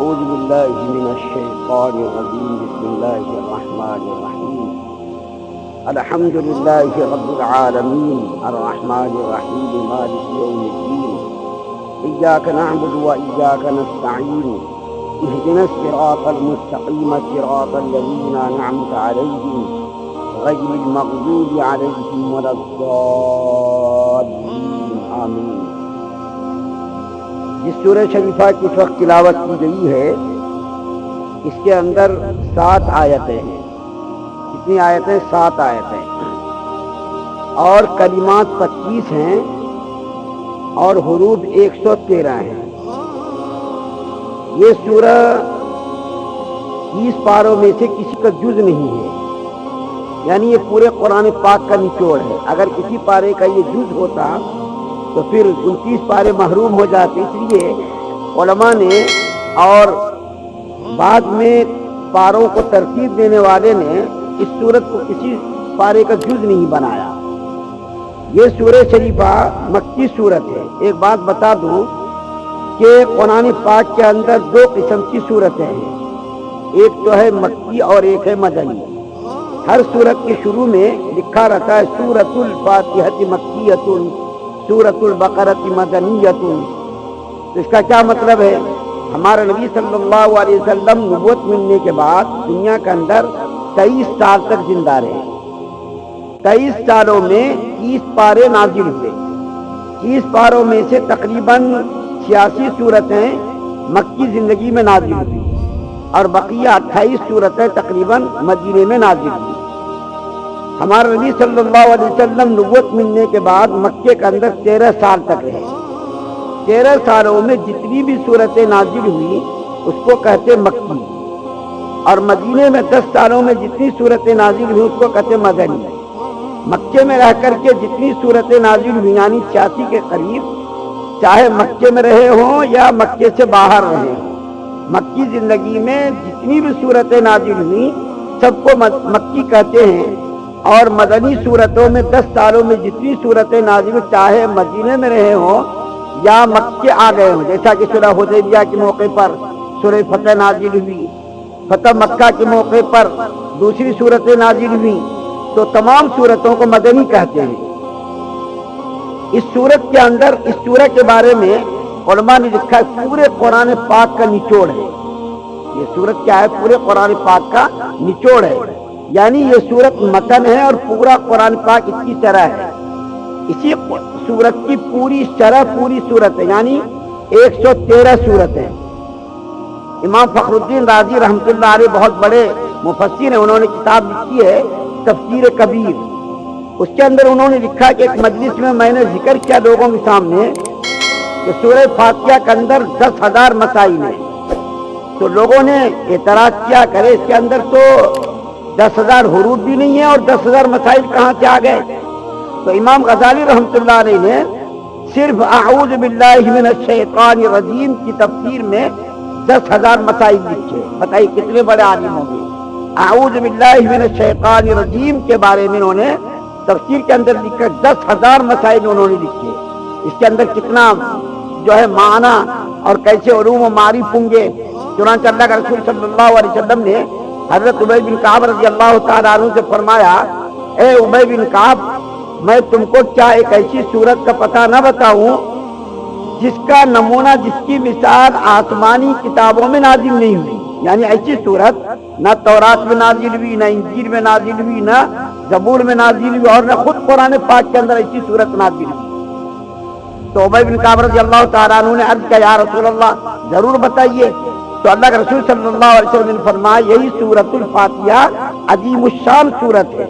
اعوذ باللہ من الشیطان الرجیم بسم اللہ الرحمن الرحیم الحمد للہ رب العالمین الرحمن الرحیم مالک یوم الدین ایاک نعبد و ایاک نستعین اهدنا الصراط المستقیم صراط الذین انعمت علیہم غیر المغضوب علیہم ولا الضالین آمین۔ جس سورہ شریفہ کی اس وقت تلاوت کی گئی ہے اس کے اندر 7 آیتیں ہیں۔ کتنی آیتیں؟ 7 آیتیں، اور کلمات 25 ہیں اور حروف 113 ہیں۔ یہ سورہ 30 پاروں میں سے کسی کا جز نہیں ہے، یعنی یہ پورے قرآن پاک کا نچوڑ ہے۔ اگر کسی پارے کا یہ جز ہوتا تو پھر 29 پارے محروم ہو جاتے۔ اس لیے علماء نے اور بعد میں پاروں کو ترتیب دینے والے نے اس سورت کو کسی پارے کا جز نہیں بنایا۔ یہ سورہ شریفہ مکی سورت ہے۔ ایک بات بتا دوں کہ قرآن پاک کے اندر 2 قسم کی سورتیں ہیں، ایک تو ہے مکی اور ایک ہے مدنی۔ ہر سورت کے شروع میں لکھا رہتا ہے سورۃ الفاتحہ مکیۃ، سورۃ البقرہ مدنیۃ۔ تو اس کا کیا مطلب ہے؟ ہمارے نبی صلی اللہ علیہ وسلم نبوت ملنے کے بعد دنیا کے اندر 23 سال تک زندہ رہے۔ 23 سالوں میں 30 پارے نازل ہوئے۔ 30 پاروں میں سے تقریباً 86 صورتیں مکی زندگی میں نازل ہوئی اور بقیہ 28 صورتیں تقریباً مدینے میں نازل ہوئی۔ ہمارے نبی صلی اللہ علیہ وسلم نبوت ملنے کے بعد مکے کے اندر 13 سال تک رہے۔ 13 سالوں میں جتنی بھی صورتیں نازل ہوئی اس کو کہتے مکی، اور مدینے میں 10 سالوں میں جتنی صورتیں نازل ہوئی اس کو کہتے مدنی۔ مکے میں رہ کر کے جتنی صورتیں نازل ہوئی یعنی 86 کے قریب، چاہے مکے میں رہے ہوں یا مکے سے باہر رہے ہوں، مکی زندگی میں جتنی بھی صورتیں نازل ہوئی سب کو مکی کہتے ہیں۔ اور مدنی صورتوں میں 10 سالوں میں جتنی صورتیں نازل ہوئی چاہے مدینے میں رہے ہوں یا مکے آ گئے ہوں، جیسا کہ سورہ حدیبیہ کے موقع پر سورہ فتح نازل ہوئی، فتح مکہ کے موقع پر دوسری صورتیں نازل ہوئی، تو تمام صورتوں کو مدنی کہتے ہیں۔ اس صورت کے اندر اس سورہ کے بارے میں علماء نے لکھا ہے پورے قرآن پاک کا نچوڑ ہے۔ یہ سورت کیا ہے؟ پورے قرآن پاک کا نچوڑ ہے، یعنی یہ سورت متن ہے اور پورا قرآن پاک اس کی شرح ہے۔ اسی سورت کی پوری شرح پوری سورت ہے، یعنی 113 صورتیں۔ امام فخر الدین رازی رحمۃ اللہ علیہ بہت بڑے مفسر ہیں، انہوں نے کتاب لکھی ہے تفسیر کبیر۔ اس کے اندر انہوں نے لکھا کہ ایک مجلس میں نے ذکر کیا لوگوں کے سامنے کہ سورہ فاتحہ کے اندر 10,000 مسائل ہیں، تو لوگوں نے اعتراض کیا کرے اس کے اندر تو 10,000 حروف بھی نہیں ہے اور 10,000 مسائل کہاں سے آ گئے؟ تو امام غزالی رحمۃ اللہ علیہ نے صرف اعوذ باللہ من الشیطان الرجیم کی تفسیر میں 10,000 مسائل لکھے۔ بتائیے کتنے بڑے عالم ہوں گے۔ اعوذ باللہ من الشیطان الرجیم کے بارے میں انہوں نے تفسیر کے اندر لکھا 10,000 مسائل انہوں نے لکھے۔ اس کے اندر کتنا جو ہے معنی اور کیسے علوم و معارف ہوں گے۔ چنانچہ اللہ کے رسول صلی اللہ علیہ وسلم نے حضرت ابی بن کعب رضی اللہ تعالیٰ عنہ سے فرمایا، اے ابی بن کعب، میں تم کو کیا ایک ایسی صورت کا پتہ نہ بتاؤں جس کا نمونہ، جس کی مثال آسمانی کتابوں میں نازل نہیں ہوئی؟ یعنی ایسی صورت نہ تورات میں نازل ہوئی، نہ انجیل میں نازل ہوئی، نہ زبور میں نازل ہوئی، اور نہ خود قرآن پاک کے اندر ایسی صورت نازل ہوئی۔ تو ابی بن کعب رضی اللہ تعالیٰ عنہ نے عرض کیا، یا رسول اللہ ضرور بتائیے۔ تو اللہ کے رسول صلی اللہ علیہ وسلم نے فرمایا یہی سورۃ الفاتحہ عظیم الشان سورت ہے،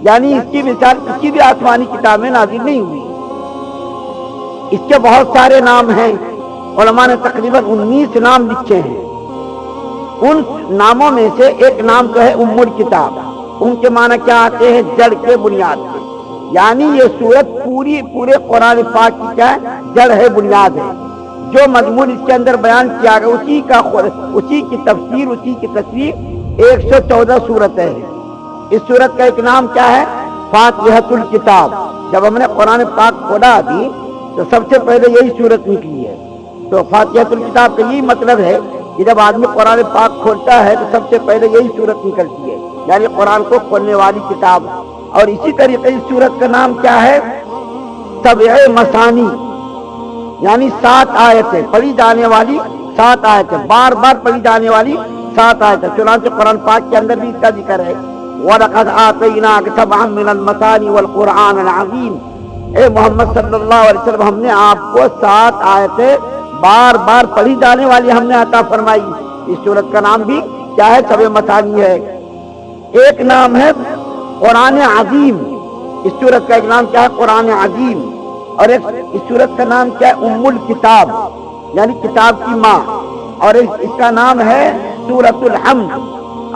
یعنی اس کی مثال کسی بھی آسمانی کتاب میں نازل نہیں ہوئی۔ اس کے بہت سارے نام ہیں، علماء نے تقریباً 19 نام لکھے ہیں۔ ان ناموں میں سے ایک نام تو ہے ام الکتاب۔ ان کے معنی کیا آتے ہیں؟ جڑ کے، بنیاد کے، یعنی یہ سورت پورے قرآن پاک کی کیا ہے؟ جڑ ہے، بنیاد ہے۔ جو مضمون اس کے اندر بیان کیا گیا اسی کی تفسیر، اسی کی تصویر 114 صورتیں ہیں۔ اس صورت کا ایک نام کیا ہے؟ فاتحۃ الکتاب۔ جب ہم نے قرآن پاک کھولا تو سب سے پہلے یہی صورت نکلی ہے۔ تو فاتحۃ الکتاب کا یہی مطلب ہے کہ جب آدمی قرآن پاک کھولتا ہے تو سب سے پہلے یہی صورت نکلتی ہے، یعنی قرآن کو کھولنے والی کتاب. اور اسی طریقے اس صورت کا نام کیا ہے؟ سبع مثانی، یعنی 7 آیتیں پڑھی جانے والی، 7 آیتیں بار بار پڑھی جانے والی 7 آیتیں. چنانچہ قرآن پاک کے اندر بھی اس کا ذکر ہے، وَلَقَدْ آتَيْنَاكَ سَبْعًا مِّنَ الْمَثَانِ وَالْقُرْآنَ الْعَظِيمِ. اے محمد صلی اللہ علیہ وسلم، ہم نے آپ کو 7 آیتیں بار بار پڑھی جانے والی ہم نے عطا فرمائی. اس صورت کا نام بھی کیا ہے؟ سبع مثانی ہے. ایک نام ہے قرآن عظیم، اس صورت کا ایک نام کیا ہے؟ قرآن عظیم. اور ایک اس صورت کا نام کیا ہے؟ ام الکتاب، یعنی کتاب کی ماں. اور اس کا نام ہے سورۃ الحمد.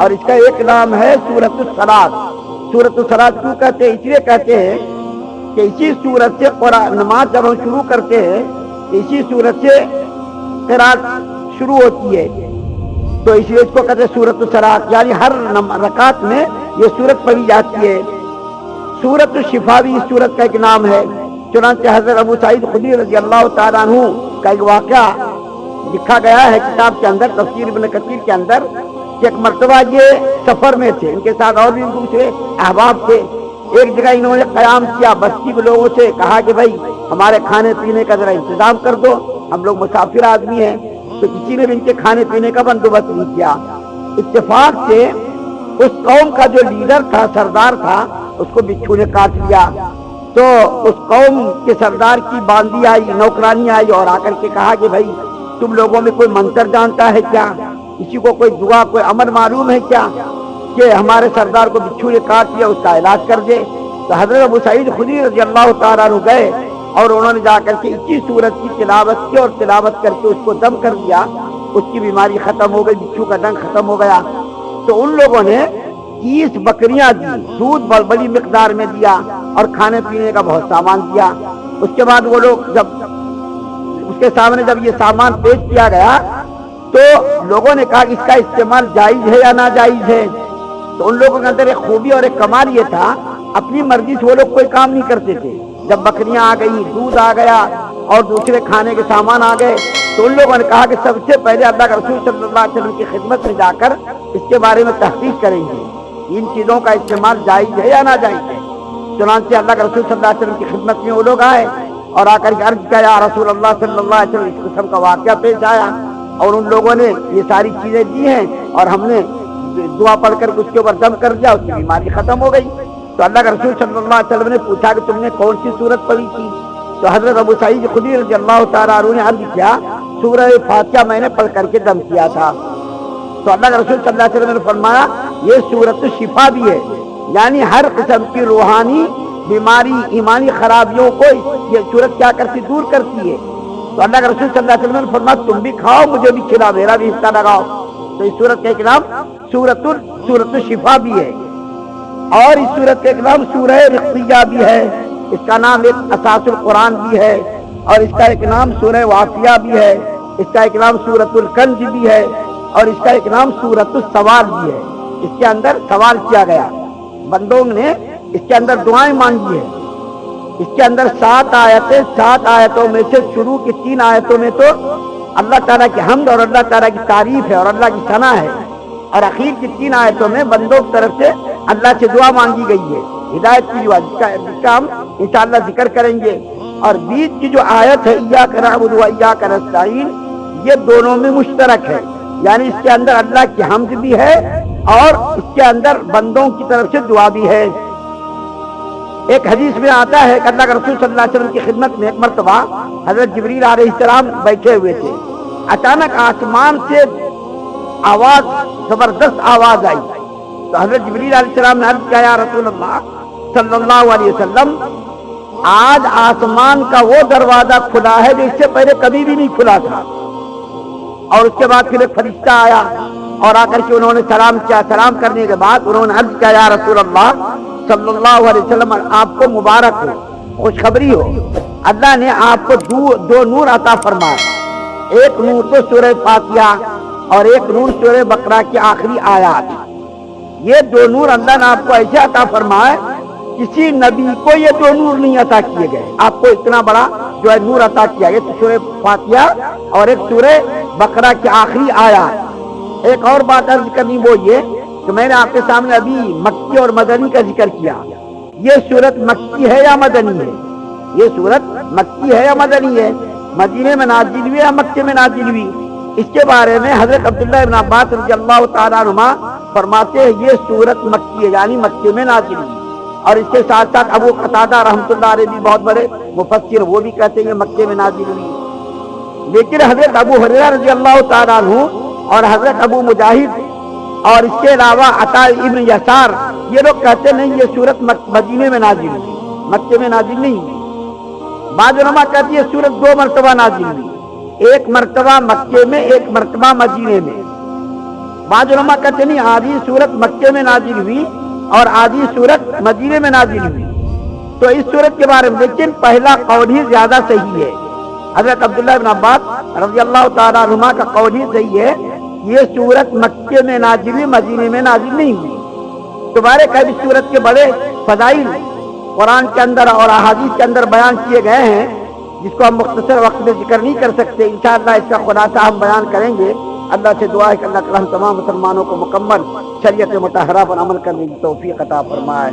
اور اس کا ایک نام ہے سورۃ الصلاۃ. سورۃ الصلاۃ کیوں کہتے ہیں؟ اس لیے کہتے ہیں کہ اسی صورت سے قرآن نماز جب ہم شروع کرتے ہیں، اسی صورت سے قرات شروع ہوتی ہے، تو اس لیے اس کو کہتے ہیں سورۃ الصلاۃ، یعنی ہر رکعت میں یہ صورت پڑھی جاتی ہے. سورۃ الشفا بھی اس صورت کا ایک نام ہے. چنانچہ حضرت ابو سعید خدری رضی اللہ تعالیٰ عنہ کا ایک واقعہ لکھا گیا ہے کتاب کے اندر، تفسیر ابن کثیر کے اندر، کہ ایک مرتبہ یہ سفر میں تھے، ان کے ساتھ اور بھی دوسرے احباب تھے. ایک جگہ انہوں نے قیام کیا، بستی کے لوگوں سے کہا کہ بھائی ہمارے کھانے پینے کا ذرا انتظام کر دو، ہم لوگ مسافر آدمی ہیں. تو کسی نے بھی ان کے کھانے پینے کا بندوبست نہیں کیا. اتفاق سے اس قوم کا جو لیڈر تھا، سردار تھا، اس کو بچھو نے کاٹ لیا. تو اس قوم کے سردار کی باندی آئی، نوکرانی آئی اور آ کر کے کہا کہ بھائی تم لوگوں میں کوئی منتر جانتا ہے کیا؟ کسی کو کوئی دعا، کوئی امر معلوم ہے کیا کہ ہمارے سردار کو بچھو نے کاٹ لیا، اس کا علاج کر دے؟ تو حضرت ابو سعید خدری رضی اللہ تعالیٰ عنہ گئے اور انہوں نے جا کر کے اسی صورت کی تلاوت کی اور تلاوت کر کے اس کو دم کر دیا. اس کی بیماری ختم ہو گئی، بچھو کا ڈنگ ختم ہو گیا. تو ان لوگوں نے 30 بکریاں دی، دودھ بڑی مقدار میں دیا اور کھانے پینے کا بہت سامان دیا. اس کے بعد وہ لوگ جب اس کے سامنے جب یہ سامان پیش کیا گیا تو لوگوں نے کہا کہ اس کا استعمال جائز ہے یا ناجائز ہے. تو ان لوگوں کے اندر ایک خوبی اور ایک کمال یہ تھا، اپنی مرضی سے وہ لوگ کوئی کام نہیں کرتے تھے. جب بکریاں آ گئی، دودھ آ گیا اور دوسرے کھانے کے سامان آ گئے، تو ان لوگوں نے کہا کہ سب سے پہلے اللہ کے رسول صلی اللہ علیہ وسلم کی خدمت میں جا کر اس کے بارے میں تحقیق کریں گے، ان چیزوں کا استعمال جائز ہے یا ناجائز ہے. چنانچہ اللہ کے رسول صلی اللہ علیہ وسلم کی خدمت میں وہ لوگ آئے اور آ کر کے عرض کیا، یا رسول اللہ صلی اللہ علیہ وسلم، اس قسم کا واقعہ پیش آیا اور ان لوگوں نے یہ ساری چیزیں دی ہیں اور ہم نے دعا پڑھ کر اس کے اوپر دم کر دیا، اس کی بیماری ختم ہو گئی. تو اللہ کے رسول صلی اللہ علیہ وسلم نے پوچھا کہ تم نے کون سی صورت پڑھی تھی؟ تو حضرت ابو سعید خدری رضی اللہ تعالیٰ عنہ نے عرض کیا، سورہ فاتحہ میں نے پڑھ کر کے دم کیا تھا. تو اللہ کے رسول صلی اللہ علیہ وسلم نے فرمایا یہ سورۃ الشفا بھی ہے، یعنی ہر قسم کی روحانی بیماری، ایمانی خرابیوں کو یہ سورت کیا کرتی؟ دور کرتی ہے. تو اللہ کے رسول صلی اللہ علیہ وسلم نے فرمایا تم بھی کھاؤ، مجھے بھی کھلاؤ، میرا بھی حصہ لگاؤ. تو اس سورت کا ایک نام سورۃ الشفا بھی ہے. اور اس سورت کا ایک نام سورہ رقیہ بھی ہے، اس کا نام ایک اساس القرآن بھی ہے. اور اس کا ایک نام سورہ واقعہ بھی ہے، اس کا ایک نام سورۃ الکنز بھی ہے، اور اس کا ایک نام سورۃ السوال بھی ہے. اس کے اندر سوال کیا گیا، بندوں نے اس کے اندر دعائیں مانگی ہے. اس کے اندر 7 آیتیں، 7 آیتوں میں سے شروع کی 3 آیتوں میں تو اللہ تعالیٰ کی حمد اور اللہ تعالیٰ کی تعریف ہے اور اللہ کی ثنا ہے، اور اخیر کی 3 آیتوں میں بندوں کی طرف سے اللہ سے دعا مانگی گئی ہے، ہدایت کی دعا، جس کا ہم انشاءاللہ ذکر کریں گے. اور بیچ کی جو آیت ہے ایاک نعبد و ایاک نستعین، یہ دونوں میں مشترک ہے، یعنی اس کے اندر اللہ کی حمد بھی ہے اور اس کے اندر بندوں کی طرف سے دعا بھی ہے. ایک حدیث میں آتا ہے کہ اللہ کے رسول صلی اللہ علیہ وسلم کی خدمت میں ایک مرتبہ حضرت جبریل علیہ السلام بیٹھے ہوئے تھے. اچانک آسمان سے آواز، زبردست آواز آئی. تو حضرت جبریل علیہ السلام نے عرض کیا، یا رسول اللہ صلی اللہ علیہ وسلم، آج آسمان کا وہ دروازہ کھلا ہے جو اس سے پہلے کبھی بھی نہیں کھلا تھا. اور اس کے بعد پھر ایک فرشتہ آیا اور آ کر کے انہوں نے سلام کیا. سلام کرنے کے بعد انہوں نے عرض کیا، یا رسول اللہ صلی اللہ علیہ وسلم، آپ کو مبارک ہو، خوشخبری ہو، اللہ نے آپ کو دو نور عطا فرمائے. ایک نور تو سورہ فاتحہ اور ایک نور سورہ بقرہ کی آخری آیات. یہ 2 نور اللہ نے آپ کو ایسے عطا فرمائے، کسی نبی کو یہ 2 نور نہیں عطا کیے گئے. آپ کو اتنا بڑا جو ہے نور عطا کیا گیا، سورہ فاتحہ اور ایک سورہ بقرہ کی آخری آیات۔ ایک اور بات عرض کرنی وہ یہ کہ میں نے آپ کے سامنے ابھی مکی اور مدنی کا ذکر کیا، یہ سورت مکی ہے یا مدنی ہے؟ یہ سورت مکی ہے یا مدنی ہے؟ مدینے میں نازل ہوئی یا مکے میں نازل ہوئی؟ اس کے بارے میں حضرت عبداللہ ابن عباس رضی اللہ تعالیٰ عنہما فرماتے ہیں یہ سورت مکی ہے، یعنی مکے میں نازل ہوئی۔ اور اس کے ساتھ ساتھ ابو قتادہ رحمۃ اللہ علیہ بھی بہت بڑے مفسر، وہ بھی کہتے ہیں یہ مکے میں نازل ہوئی۔ لیکن حضرت ابو ہریرہ رضی اللہ تعالیٰ عنہ اور حضرت ابو مجاہد اور اس کے علاوہ عطا ابن یسار یہ لوگ کہتے نہیں یہ سورت مدینے میں نازل ہوئی، مکے میں نازل نہیں ہوئی۔ بعض علماء کہتے ہیں سورت 2 مرتبہ نازل ہوئی، ایک مرتبہ مکے میں، ایک مرتبہ مدینے میں۔ بعض علماء کہتے نہیں آدھی سورت مکے میں نازل ہوئی اور آدھی سورت مدینے میں نازل ہوئی۔ تو اس سورت کے بارے میں لیکن پہلا قول ہی زیادہ صحیح ہے، حضرت عبداللہ ابن عباس رضی اللہ تعالیٰ عنہما کا قول ہی صحیح ہے، یہ سورت مکے میں نازل ہوئی، مدینے میں نازل نہیں ہوئی۔ تمہارے کئی سورت کے بڑے فضائل قرآن کے اندر اور احادیث کے اندر بیان کیے گئے ہیں، جس کو ہم مختصر وقت میں ذکر نہیں کر سکتے، انشاءاللہ اس کا خلاصہ ہم بیان کریں گے۔ اللہ سے دعا ہے کہ اللہ تعالیٰ ہم تمام مسلمانوں کو مکمل شریعت مطہرہ پر عمل کرنے کی توفیق عطا فرمائے۔